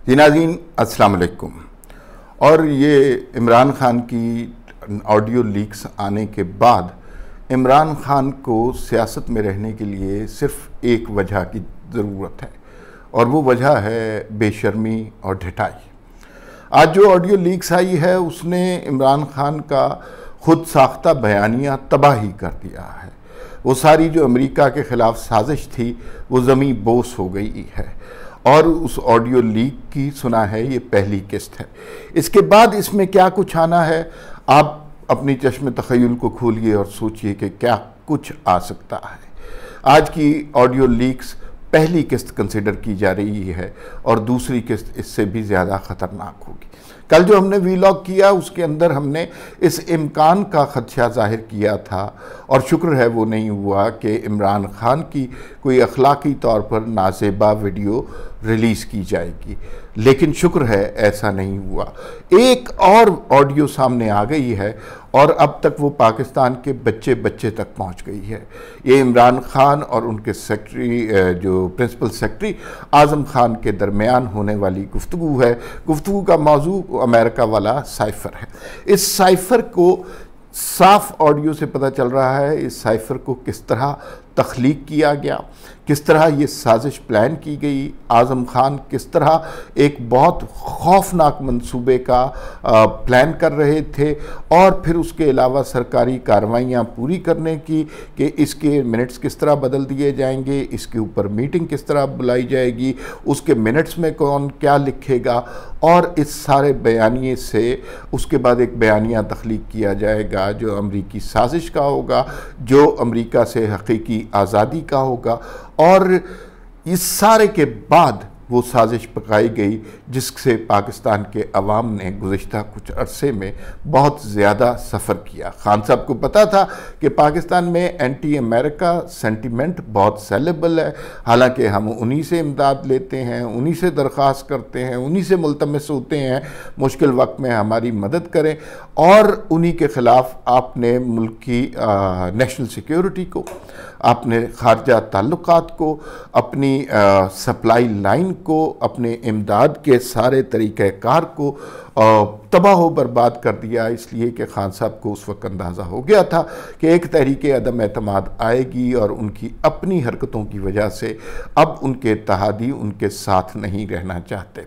जी नाज़रीन अस्सलाम वालेकुम। और ये इमरान खान की ऑडियो लीक्स आने के बाद इमरान खान को सियासत में रहने के लिए सिर्फ एक वजह की ज़रूरत है और वो वजह है बेशर्मी और ढिठाई। आज जो ऑडियो लीक्स आई है उसने इमरान खान का खुद साख्ता बयानिया तबाही कर दिया है। वो सारी जो अमेरिका के ख़िलाफ़ साजिश थी वो ज़मीं बोस हो गई है और उस ऑडियो लीक की सुना है ये पहली किस्त है। इसके बाद इसमें क्या कुछ आना है, आप अपनी चश्मे तख़य्युल को खोलिए और सोचिए कि क्या कुछ आ सकता है। आज की ऑडियो लीक्स पहली किस्त कंसिडर की जा रही है और दूसरी किस्त इससे भी ज़्यादा ख़तरनाक होगी। कल जो हमने वीलॉग किया उसके अंदर हमने इस इम्कान का खदशा ज़ाहिर किया था और शुक्र है वो नहीं हुआ कि इमरान खान की कोई अखलाकी तौर पर नाज़ेबा वीडियो रिलीज़ की जाएगी, लेकिन शुक्र है ऐसा नहीं हुआ। एक और ऑडियो सामने आ गई है और अब तक वो पाकिस्तान के बच्चे बच्चे तक पहुंच गई है। ये इमरान खान और उनके सेक्रेटरी जो प्रिंसिपल सेक्रेटरी आज़म खान के दरमियान होने वाली गुफ्तगू है। गुफ्तगू का मौजू अमेरिका वाला साइफ़र है। इस साइफ़र को साफ ऑडियो से पता चल रहा है इस साइफ़र को किस तरह तख्लीक किया गया, किस तरह ये साजिश प्लान की गई। आज़म खान किस तरह एक बहुत खौफनाक मंसूबे का प्लान कर रहे थे और फिर उसके अलावा सरकारी कार्रवाइयाँ पूरी करने की कि इसके मिनट्स किस तरह बदल दिए जाएंगे, इसके ऊपर मीटिंग किस तरह बुलाई जाएगी, उसके मिनट्स में कौन क्या लिखेगा और इस सारे बयानिए से उसके बाद एक बयानिया तख्लीक किया जाएगा जो अमरीकी साजिश का होगा, जो अमरीका से हकीकी आज़ादी का होगा। और इस सारे के बाद वो साजिश पकाई गई जिससे पाकिस्तान के अवाम ने गुज़िश्ता कुछ अरसे में बहुत ज़्यादा सफ़र किया। खान साहब को पता था कि पाकिस्तान में एंटी अमेरिका सेंटिमेंट बहुत सेलेबल है, हालांकि हम उन्हीं से इमदाद लेते हैं, उन्हीं से दरख्वास्त करते हैं, उन्हीं से मुल्तमस होते हैं मुश्किल वक्त में हमारी मदद करें और उन्हीं के ख़िलाफ़ आपने मुल्क की नेशनल सिक्योरिटी को, आपने खारजा ताल्लुकात को, अपनी सप्लाई लाइन को, अपने इमदाद के सारे तरीक़ाकार को तबाह बर्बाद कर दिया। इसलिए कि खान साहब को उस वक्त अंदाज़ा हो गया था कि एक तहरीके अदम एतमाद आएगी और उनकी अपनी हरकतों की वजह से अब उनके इत्तेहादी उनके साथ नहीं रहना चाहते।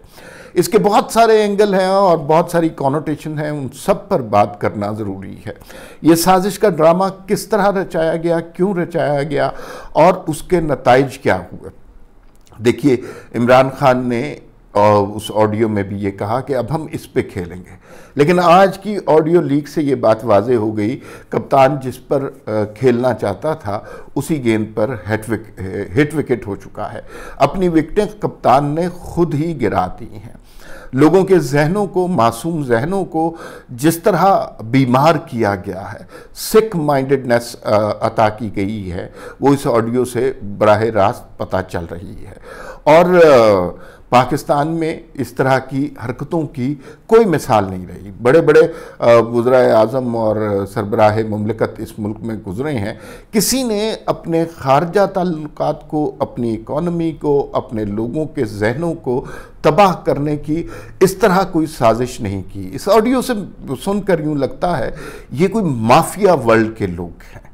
इसके बहुत सारे एंगल हैं और बहुत सारी कॉनोटेशन हैं, उन सब पर बात करना ज़रूरी है। ये साजिश का ड्रामा किस तरह रचाया गया, क्यों रचाया गया और उसके नताइज क्या हुए। देखिए, इमरान खान ने और उस ऑडियो में भी ये कहा कि अब हम इस पे खेलेंगे, लेकिन आज की ऑडियो लीक से ये बात वाज़े हो गई, कप्तान जिस पर खेलना चाहता था उसी गेंद पर हिट विकेट हो चुका है। अपनी विकेटें कप्तान ने खुद ही गिरा दी हैं। लोगों के जहनों को, मासूम जहनों को जिस तरह बीमार किया गया है, सिक माइंडेडनेस अता की गई है, वो इस ऑडियो से बराह रास्त पता चल रही है। और पाकिस्तान में इस तरह की हरकतों की कोई मिसाल नहीं रही। बड़े बड़े वज़राए आज़म और सरबराह मुमलिकत इस मुल्क में गुज़रे हैं, किसी ने अपने खारजा ताल्लुकात को, अपनी इकॉनमी को, अपने लोगों के जहनों को तबाह करने की इस तरह कोई साजिश नहीं की। इस ऑडियो से सुनकर यूँ लगता है ये कोई माफिया वर्ल्ड के लोग हैं,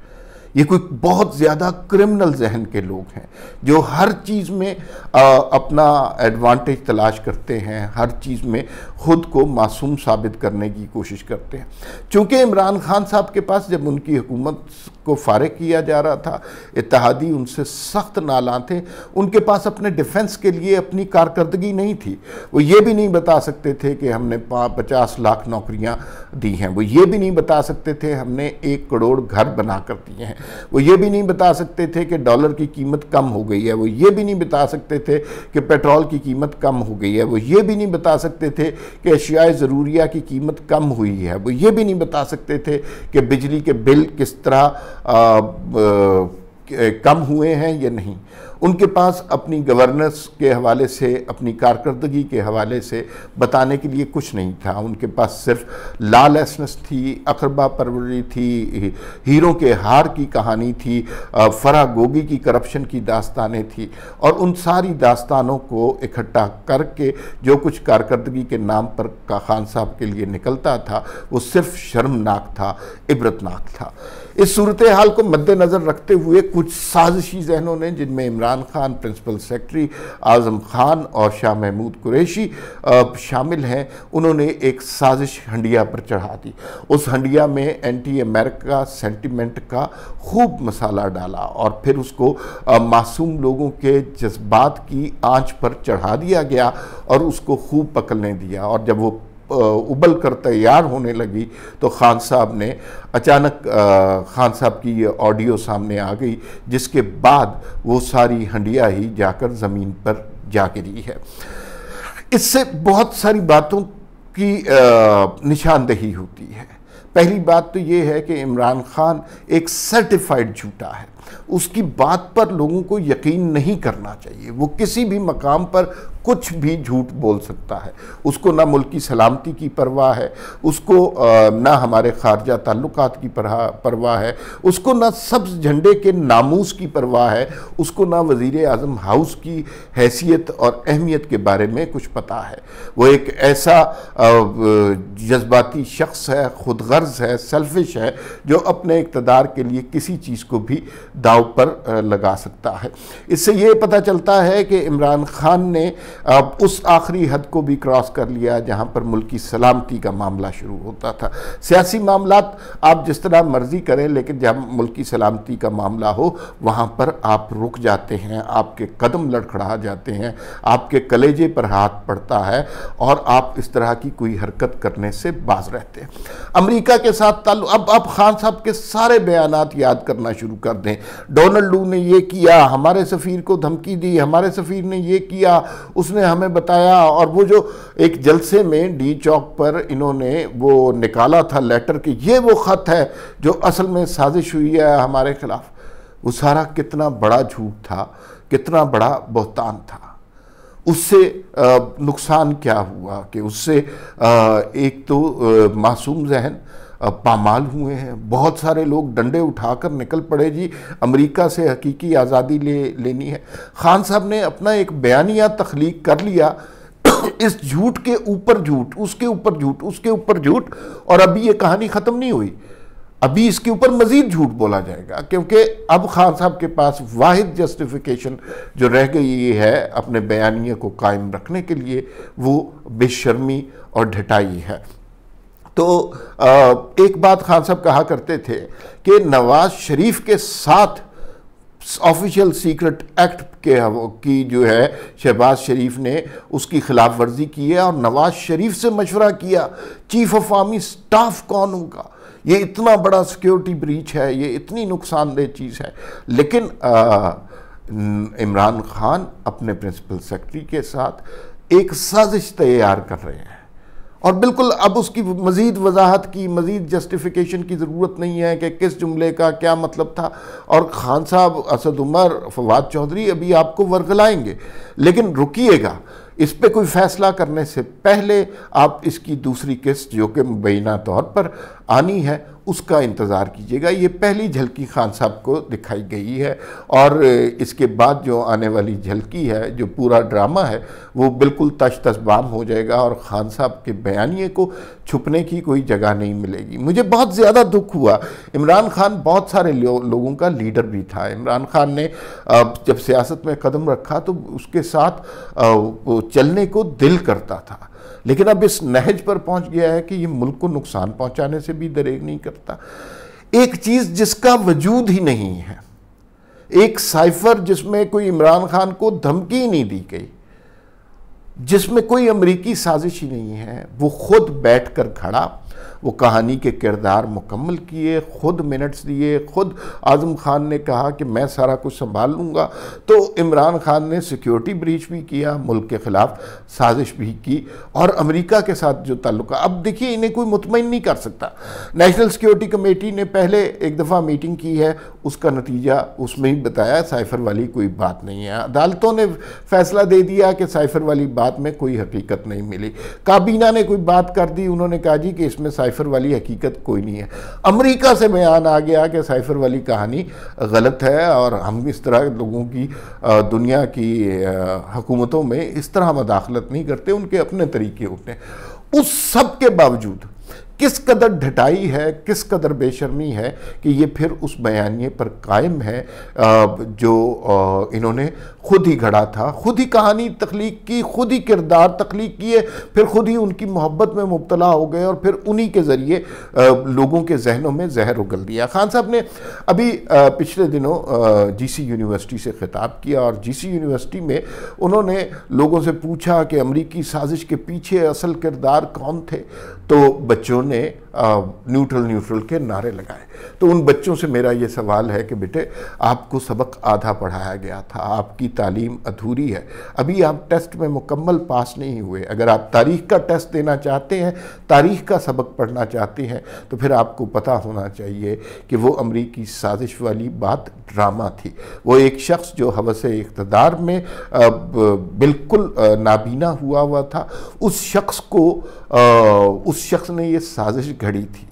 ये कोई बहुत ज़्यादा क्रिमिनल जहन के लोग हैं जो हर चीज़ में अपना एडवांटेज तलाश करते हैं, हर चीज़ में ख़ुद को मासूम साबित करने की कोशिश करते हैं। चूँकि इमरान खान साहब के पास जब उनकी हुकूमत को फारिग किया जा रहा था, इत्तेहादी उनसे सख्त नालां थे, उनके पास अपने डिफेंस के लिए अपनी कारकर्दगी नहीं थी। वो ये भी नहीं बता सकते थे कि हमने 50 लाख नौकरियाँ दी हैं, वो ये भी नहीं बता सकते थे हमने 1 करोड़ घर बना कर दिए हैं, वो ये भी नहीं बता सकते थे कि डॉलर की कीमत कम हो गई है, वो ये भी नहीं बता सकते थे कि पेट्रोल की कीमत कम हो गई है, वो ये भी नहीं बता सकते थे कि अशियाए ज़रूरिया की कीमत कम हुई है, वो ये भी नहीं बता सकते थे कि बिजली के बिल किस तरह कम हुए हैं या नहीं। उनके पास अपनी गवर्नेंस के हवाले से, अपनी कारकर्दगी के हवाले से बताने के लिए कुछ नहीं था। उनके पास सिर्फ लॉलेसनेस थी, अकरबा परवरी थी, हीरों के हार की कहानी थी, फरा गोगी की करप्शन की दास्तानें थी, और उन सारी दास्तानों को इकट्ठा करके जो कुछ कारकर्दगी के नाम पर खान साहब के लिए निकलता था वो सिर्फ शर्मनाक था, इबरतनाक था। इस सूरत हाल को मद्देनज़र रखते हुए कुछ साजिशी जहनों ने, जिनमें इमरान खान, प्रिंसिपल सेक्रेटरी आज़म खान और शाह महमूद कुरैशी शामिल हैं, उन्होंने एक साजिश हंडिया पर चढ़ा दी। उस हंडिया में एंटी अमेरिका सेंटिमेंट का खूब मसाला डाला और फिर उसको मासूम लोगों के जज्बात की आंच पर चढ़ा दिया गया और उसको खूब पकड़ने दिया। और जब वो उबल कर तैयार होने लगी तो खान साहब ने अचानक खान साहब की ये ऑडियो सामने आ गई, जिसके बाद वो सारी हंडिया ही जाकर ज़मीन पर जा गिरी है। इससे बहुत सारी बातों की निशानदेही होती है। पहली बात तो ये है कि इमरान खान एक सर्टिफाइड झूठा है, उसकी बात पर लोगों को यकीन नहीं करना चाहिए। वो किसी भी मकाम पर कुछ भी झूठ बोल सकता है। उसको ना मुल्क की सलामती की परवाह है, उसको ना हमारे खारजा ताल्लुकात की परवाह है, उसको ना सब्ज़ झंडे के नामूस की परवाह है, उसको ना वज़ीर आज़म हाउस की हैसियत और अहमियत के बारे में कुछ पता है। वो एक ऐसा जज्बाती शख्स है, खुदगर्ज है, सेल्फिश है, जो अपने इक़्तिदार के लिए किसी चीज़ को भी दाव पर लगा सकता है। इससे ये पता चलता है कि इमरान खान ने अब उस आखिरी हद को भी क्रॉस कर लिया जहां पर मुल्क की सलामती का मामला शुरू होता था। सियासी मामलात आप जिस तरह मर्जी करें, लेकिन जब मुल्क की सलामती का मामला हो वहां पर आप रुक जाते हैं, आपके कदम लड़खड़ा जाते हैं, आपके कलेजे पर हाथ पड़ता है और आप इस तरह की कोई हरकत करने से बाज रहते हैं। अमेरिका के साथ ताल्लुक, अब आप खान साहब के सारे बयानात याद करना शुरू कर दें। डोनाल्ड लू ने ये किया, हमारे सफ़ीर को धमकी दी, हमारे सफ़ीर ने ये किया, उसने हमें बताया, और वो जो एक जलसे में डी चौक पर इन्होंने वो निकाला था लेटर कि ये वो ख़त है जो असल में साजिश हुई है हमारे खिलाफ, वो सारा कितना बड़ा झूठ था, कितना बड़ा बहतान था। उससे नुकसान क्या हुआ कि उससे एक तो मासूम जहन पामाल हुए हैं, बहुत सारे लोग डंडे उठाकर निकल पड़े जी अमेरिका से हकीकी आज़ादी लेनी है। खान साहब ने अपना एक बयानिया तख्लीक कर लिया, इस झूठ के ऊपर झूठ, उसके ऊपर झूठ, उसके ऊपर झूठ, और अभी ये कहानी ख़त्म नहीं हुई, अभी इसके ऊपर मज़ीद झूठ बोला जाएगा, क्योंकि अब खान साहब के पास वाहिद जस्टिफिकेशन जो रह गई है अपने बयानिए को कायम रखने के लिए, वो बेशर्मी और ढिठाई है। तो एक बात खान साहब कहा करते थे कि नवाज शरीफ के साथ ऑफिशियल सीक्रेट एक्ट की जो है शहबाज शरीफ ने उसकी खिलाफ वर्जी की है, और नवाज शरीफ से मशवरा किया चीफ ऑफ आर्मी स्टाफ कौन होगा, ये इतना बड़ा सिक्योरिटी ब्रीच है, ये इतनी नुकसानदेह चीज़ है। लेकिन इमरान खान अपने प्रिंसिपल सेक्रेटरी के साथ एक साजिश तैयार कर रहे हैं, और बिल्कुल अब उसकी मज़ीद वजाहत की, मज़ीद जस्टिफिकेशन की ज़रूरत नहीं है कि किस जुमले का क्या मतलब था। और खान साहब, असद उमर, फवाद चौधरी अभी आपको वर्गलाएंगे, लेकिन रुकिएगा, इस पे कोई फ़ैसला करने से पहले आप इसकी दूसरी किस्त जो कि मुबैना तौर पर आनी है उसका इंतज़ार कीजिएगा। ये पहली झलकी खान साहब को दिखाई गई है, और इसके बाद जो आने वाली झलकी है, जो पूरा ड्रामा है, वो बिल्कुल तश तश बाम हो जाएगा और खान साहब के बयानिए को छुपने की कोई जगह नहीं मिलेगी। मुझे बहुत ज़्यादा दुख हुआ, इमरान खान बहुत सारे लोगों का लीडर भी था। इमरान खान ने जब सियासत में कदम रखा तो उसके साथ चलने को दिल करता था, लेकिन अब इस नहज पर पहुंच गया है कि ये मुल्क को नुकसान पहुंचाने से भी दरेग नहीं करता। एक चीज़ जिसका वजूद ही नहीं है, एक साइफर जिसमें कोई इमरान खान को धमकी ही नहीं दी गई, जिसमें कोई अमरीकी साजिश ही नहीं है, वो खुद बैठ कर खड़ा वो कहानी के किरदार मुकम्मल किए, खुद मिनट्स दिए, खुद आज़म खान ने कहा कि मैं सारा कुछ संभाल लूँगा। तो इमरान खान ने सिक्योरिटी ब्रीच भी किया, मुल्क के ख़िलाफ़ साजिश भी की, और अमेरिका के साथ जो ताल्लुक, अब देखिए इन्हें कोई मुतमईन नहीं कर सकता। नेशनल सिक्योरिटी कमेटी ने पहले एक दफ़ा मीटिंग की है, उसका नतीजा उसमें ही बताया साइफ़र वाली कोई बात नहीं है। अदालतों ने फैसला दे दिया कि साइफ़र वाली बात में कोई हकीकत नहीं मिली। काबीना ने कोई बात कर दी, उन्होंने कहा जी कि इसमें साइफ़र वाली हकीकत कोई नहीं है। अमेरिका से बयान आ गया कि साइफ़र वाली कहानी गलत है और हम इस तरह लोगों की दुनिया की हुकूमतों में इस तरह मदाखलत नहीं करते, उनके अपने तरीके होते हैं। उस सब के बावजूद किस कदर ढटाई है, किस कदर बेशर्मी है कि ये फिर उस बयानिए पर कायम है जो इन्होंने खुद ही घड़ा था, खुद ही कहानी तख्लीक की, खुद ही किरदार तख्लीक किए, फिर खुद ही उनकी मोहब्बत में मुब्तला हो गए और फिर उन्हीं के ज़रिए लोगों के जहनों में जहर उगल दिया। खान साहब ने अभी पिछले दिनों जीसी यूनिवर्सिटी से खिताब किया और जीसी यूनिवर्सिटी में उन्होंने लोगों से पूछा कि अमरीकी साजिश के पीछे असल किरदार कौन थे, तो बच्चों ने न्यूट्रल के नारे लगाए। तो उन बच्चों से मेरा ये सवाल है कि बेटे आपको सबक आधा पढ़ाया गया था, आपकी तालीम अधूरी है, अभी आप टेस्ट में मुकम्मल पास नहीं हुए। अगर आप तारीख़ का टेस्ट देना चाहते हैं, तारीख़ का सबक पढ़ना चाहते हैं, तो फिर आपको पता होना चाहिए कि वो अमरीकी साजिश वाली बात ड्रामा थी। वो एक शख्स जो हवसे इक़्तिदार में बिल्कुल नाबीना हुआ था, उस शख्स ने ये साजिश घड़ी थी।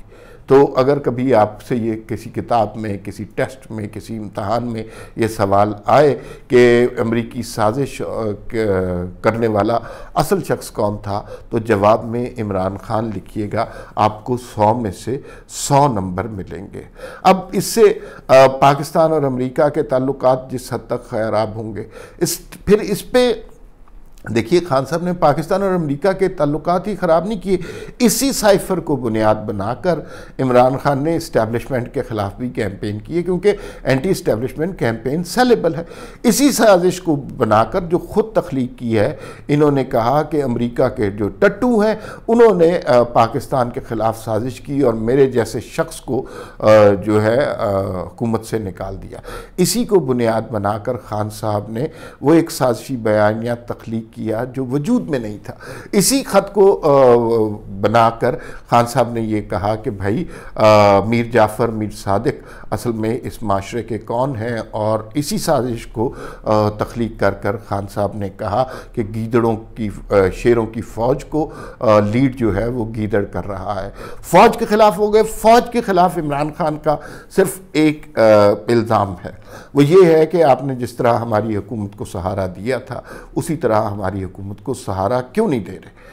तो अगर कभी आपसे ये किसी किताब में, किसी टेस्ट में, किसी इम्तहान में ये सवाल आए कि अमरीकी साजिश करने वाला असल शख्स कौन था, तो जवाब में इमरान खान लिखिएगा, आपको 100 में से 100 नंबर मिलेंगे। अब इससे पाकिस्तान और अमरीका के ताल्लुकात जिस हद तक खराब होंगे, फिर इस पे देखिए खान साहब ने पाकिस्तान और अमेरिका के ताल्लुकात ही ख़राब नहीं किए, इसी साइफ़र को बुनियाद बनाकर इमरान खान ने इस्टेब्लिशमेंट के ख़िलाफ़ भी कैंपेन किए, क्योंकि एंटी इस्टेब्लिशमेंट कैंपेन सेलेबल है। इसी साजिश को बनाकर जो ख़ुद तख्लीक की है, इन्होंने कहा कि अमेरिका के जो टट्टू हैं उन्होंने पाकिस्तान के ख़िलाफ़ साजिश की और मेरे जैसे शख्स को जो है हुकूमत से निकाल दिया। इसी को बुनियाद बनाकर खान साहब ने वो एक साजिशी बयानिया तख्लीक किया जो वजूद में नहीं था। इसी ख़त को बनाकर खान साहब ने ये कहा कि भाई मीर जाफ़र, मीर सादिक असल में इस माशरे के कौन हैं, और इसी साजिश को तख्लीक कर कर खान साहब ने कहा कि गीदड़ों की, शेरों की फ़ौज को लीड जो है वो गीदड़ कर रहा है। फ़ौज के ख़िलाफ़ हो गए। फ़ौज के ख़िलाफ़ इमरान खान का सिर्फ एक इल्ज़ाम है, वो ये है कि आपने जिस तरह हमारी हुकूमत को सहारा दिया था, उसी तरह हमारी हुकूमत को सहारा क्यों नहीं दे रहे।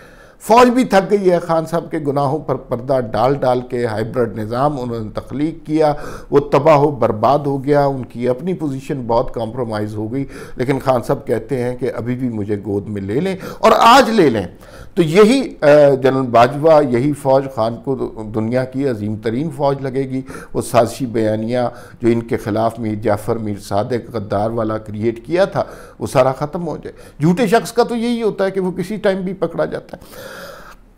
फ़ौज भी थक गई है। खान साहब के गुनाहों पर पर्दा डाल डाल के हाइब्रिड निज़ाम उन्होंने तख्लीक किया, वो तबाह बर्बाद हो गया, उनकी अपनी पोजीशन बहुत कॉम्प्रोमाइज़ हो गई। लेकिन खान साहब कहते हैं कि अभी भी मुझे गोद में ले लें और आज ले लें। तो यही जनरल बाजवा, यही फ़ौज खान को दुनिया की अजीम तरीन फ़ौज लगेगी। वो साजिशी बयानिया जो इनके ख़िलाफ़ मीर जाफ़र, मीर सादिक, गद्दार वाला क्रिएट किया था, वो सारा ख़त्म हो जाए। झूठे शख्स का तो यही होता है कि वो किसी टाइम भी पकड़ा जाता है।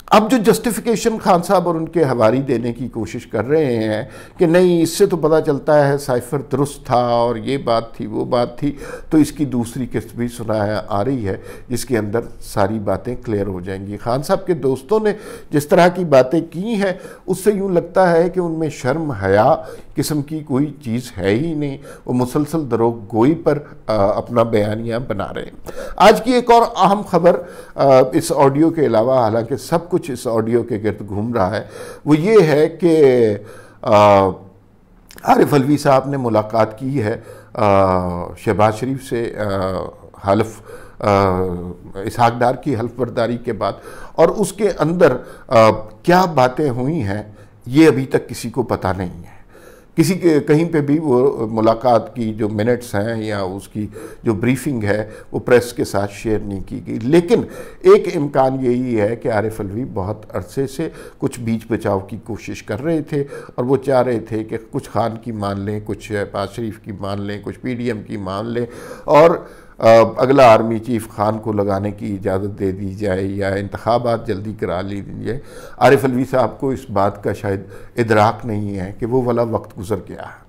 अब जो जस्टिफिकेशन खान साहब और उनके हवारी देने की कोशिश कर रहे हैं कि नहीं, इससे तो पता चलता है साइफ़र दुरुस्त था और ये बात थी, वो बात थी, तो इसकी दूसरी किस्त भी सुनाया आ रही है जिसके अंदर सारी बातें क्लियर हो जाएंगी। खान साहब के दोस्तों ने जिस तरह की बातें की हैं, उससे यूँ लगता है कि उनमें शर्म हया किस्म की कोई चीज़ है ही नहीं। वो मुसलसल दरोग गोई पर अपना बयानिया बना रहे हैं। आज की एक और अहम खबर इस ऑडियो के अलावा, हालांकि सब कुछ इस ऑडियो के गिर्द घूम रहा है, वो ये है कि आरिफ अलवी साहब ने मुलाकात की है शहबाज शरीफ से हल्फ इसहाक डार की हल्फ बर्दारी के बाद, और उसके अंदर क्या बातें हुई हैं ये अभी तक किसी को पता नहीं है। किसी के कहीं पे भी वो मुलाकात की जो मिनट्स हैं या उसकी जो ब्रीफिंग है वो प्रेस के साथ शेयर नहीं की गई। लेकिन एक इम्कान यही है कि आरिफ अलवी बहुत अरसे से कुछ बीच बचाव की कोशिश कर रहे थे और वो चाह रहे थे कि कुछ खान की मान लें, कुछ शहबाज शरीफ की मान लें, कुछ PDM की मान लें, और अगला आर्मी चीफ खान को लगाने की इजाज़त दे दी जाए या इंतखाबात जल्दी करा ली जाए। आरिफ अलवी साहब को इस बात का शायद इदराक नहीं है कि वो वाला वक्त गुजर गया है।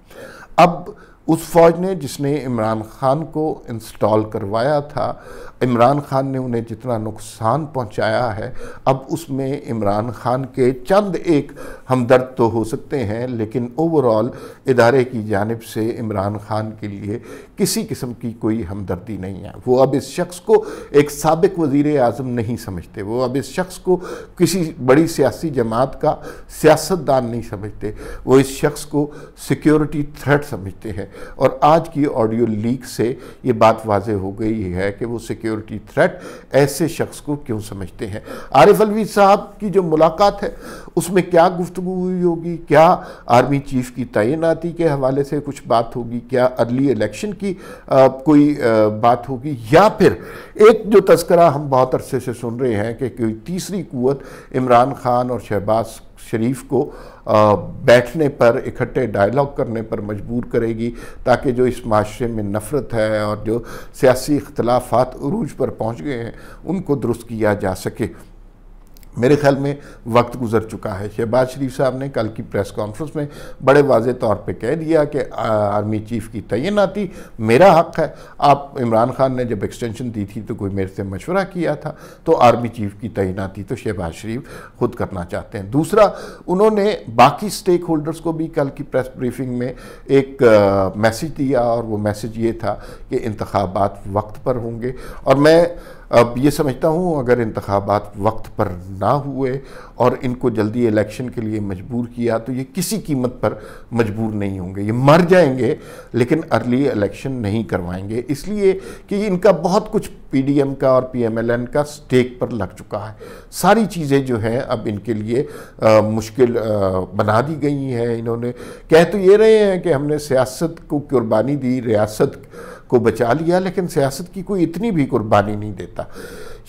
अब उस फौज ने जिसने इमरान खान को इंस्टॉल करवाया था, इमरान खान ने उन्हें जितना नुकसान पहुंचाया है, अब उसमें इमरान खान के चंद एक हमदर्द तो हो सकते हैं, लेकिन ओवरऑल इदारे की जानिब से इमरान खान के लिए किसी किस्म की कोई हमदर्दी नहीं है। वो अब इस शख्स को एक साबिक वज़ीर आज़म नहीं समझते, वो अब इस शख्स को किसी बड़ी सियासी जमात का सियासतदान नहीं समझते, वो इस शख्स को सिक्योरिटी थ्रेट समझते हैं। और आज की ऑडियो लीक से ये बात वाज़ेह हो गई है कि वो सिक्योरिटी थ्रेट ऐसे शख्स को क्यों समझते हैं। आरिफ अलवी साहब की जो मुलाकात है उसमें क्या गुफ्तगू हुई होगी, क्या आर्मी चीफ की तैनाती के हवाले से कुछ बात होगी, क्या अर्ली इलेक्शन की कोई बात होगी, या फिर एक जो तस्करा हम बहुत अरसे से सुन रहे हैं कि कोई तीसरी कुव्वत इमरान खान और शहबाज शरीफ को बैठने पर, इकट्ठे डायलॉग करने पर मजबूर करेगी ताकि जो इस माशरे में नफ़रत है और जो सियासी इख्तलाफात उरूज पर पहुँच गए हैं उनको दुरुस्त किया जा सके। मेरे ख्याल में वक्त गुजर चुका है। शहबाज शरीफ साहब ने कल की प्रेस कॉन्फ्रेंस में बड़े वाज़े तौर पे कह दिया कि आर्मी चीफ की तैनाती मेरा हक़ है। आप इमरान खान ने जब एक्सटेंशन दी थी तो कोई मेरे से मशवरा किया था, तो आर्मी चीफ की तैनाती तो शहबाज शरीफ खुद करना चाहते हैं। दूसरा, उन्होंने बाकी स्टेक होल्डर्स को भी कल की प्रेस ब्रीफिंग में एक मैसेज दिया, और वो मैसेज ये था कि इंतखाबात वक्त पर होंगे। और मैं अब ये समझता हूँ अगर इंतखाबात वक्त पर ना हुए और इनको जल्दी इलेक्शन के लिए मजबूर किया तो ये किसी कीमत पर मजबूर नहीं होंगे, ये मर जाएंगे लेकिन अर्ली इलेक्शन नहीं करवाएंगे, इसलिए कि इनका बहुत कुछ पीडीएम का और पीएमएलएन का स्टेक पर लग चुका है। सारी चीज़ें जो हैं अब इनके लिए मुश्किल बना दी गई हैं। इन्होंने कह तो ये रहे हैं कि हमने सियासत को कुर्बानी दी, रियासत को बचा लिया, लेकिन सियासत की कोई इतनी भी कुर्बानी नहीं देता।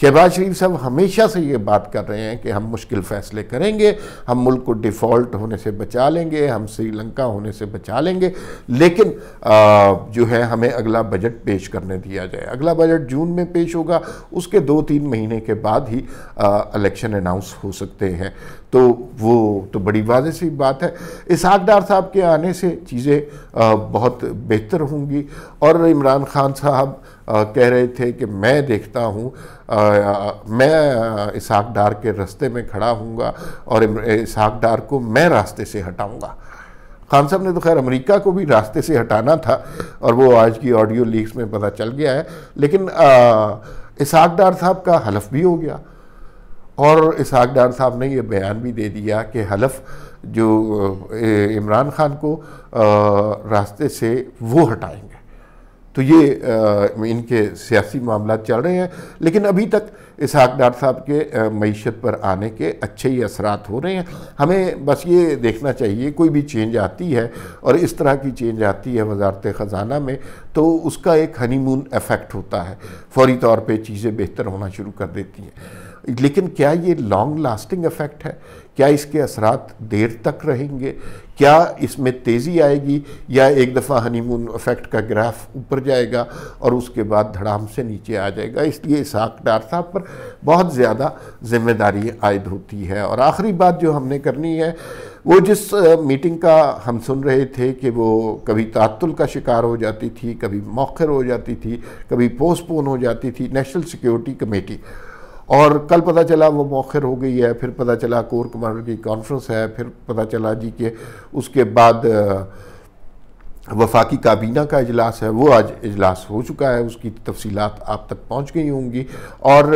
शहबाज शरीफ साहब हमेशा से ये बात कर रहे हैं कि हम मुश्किल फ़ैसले करेंगे, हम मुल्क को डिफ़ॉल्ट होने से बचा लेंगे, हम श्रीलंका होने से बचा लेंगे, लेकिन जो है हमें अगला बजट पेश करने दिया जाए। अगला बजट जून में पेश होगा, उसके 2-3 महीने के बाद ही इलेक्शन अनाउंस हो सकते हैं। तो वो तो बड़ी वाज़ेह सी बात है। इसहाक डार साहब के आने से चीज़ें बहुत बेहतर होंगी। और इमरान खान साहब कह रहे थे कि मैं देखता हूँ, मैं इसहाक डार के रास्ते में खड़ा हूँगा और इसहाक डार को मैं रास्ते से हटाऊँगा। खान साहब ने तो खैर अमेरिका को भी रास्ते से हटाना था और वो आज की ऑडियो लीक्स में पता चल गया है, लेकिन इसहाक डार साहब का हलफ भी हो गया और इसहाक डार साहब ने ये बयान भी दे दिया कि हलफ जो इमरान खान को रास्ते से वो हटाएंगे। तो ये इनके सियासी मामला चल रहे हैं, लेकिन अभी तक इसहाक डार साहब के मईशत पर आने के अच्छे ही असरात हो रहे हैं। हमें बस ये देखना चाहिए कोई भी चेंज आती है और इस तरह की चेंज आती है वजारत ख़जाना में, तो उसका एक हनीमून इफ़ेक्ट होता है, फौरी तौर पे चीज़ें बेहतर होना शुरू कर देती हैं। लेकिन क्या ये लॉन्ग लास्टिंग इफ़ेक्ट है? क्या इसके असरात देर तक रहेंगे? क्या इसमें तेज़ी आएगी या एक दफ़ा हनीमून इफ़ेक्ट का ग्राफ ऊपर जाएगा और उसके बाद धड़ाम से नीचे आ जाएगा? इसलिए इसहाक डार साहब पर बहुत ज़्यादा जिम्मेदारी आयद होती है। और आखिरी बात जो हमने करनी है, वो जिस मीटिंग का हम सुन रहे थे कि वो कभी तात्तुल का शिकार हो जाती थी, कभी मौखर हो जाती थी, कभी पोस्टपोन हो जाती थी, नेशनल सिक्योरिटी कमेटी, और कल पता चला वो मौखर हो गई है, फिर पता चला कोर कमांडर की कॉन्फ्रेंस है, फिर पता चला जी कि उसके बाद वफाकी काबीना का इजलास है, वो आज इजलास हो चुका है, उसकी तफसीलात आप तक पहुंच गई होंगी, और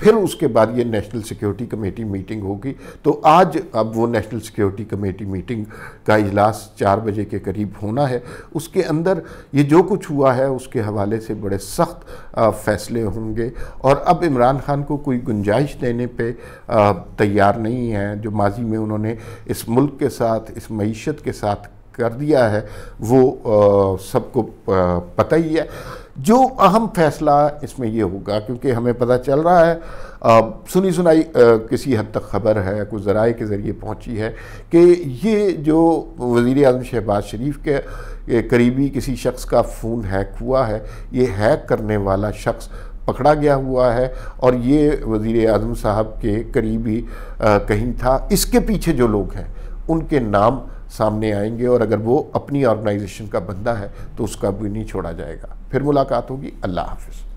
फिर उसके बाद ये नेशनल सिक्योरिटी कमेटी मीटिंग होगी। तो आज अब वो नेशनल सिक्योरिटी कमेटी मीटिंग का इजलास 4 बजे के करीब होना है। उसके अंदर ये जो कुछ हुआ है उसके हवाले से बड़े सख्त फ़ैसले होंगे, और अब इमरान खान को कोई गुंजाइश देने पे तैयार नहीं है। जो माजी में उन्होंने इस मुल्क के साथ, इस मईशत के साथ कर दिया है वो सबको पता ही है। जो अहम फैसला इसमें ये होगा, क्योंकि हमें पता चल रहा है, सुनी सुनाई किसी हद तक ख़बर है, कुछ ज़राए के ज़रिए पहुंची है कि ये जो वज़ीर आज़म शहबाज शरीफ के करीबी किसी शख्स का फ़ोन हैक हुआ है, ये हैक करने वाला शख्स पकड़ा गया हुआ है और ये वज़ीर आज़म साहब के करीबी कहीं था। इसके पीछे जो लोग हैं उनके नाम सामने आएंगे और अगर वो अपनी ऑर्गेनाइजेशन का बंदा है तो उसका भी नहीं छोड़ा जाएगा। फिर मुलाकात होगी। अल्लाह हाफ़िज़।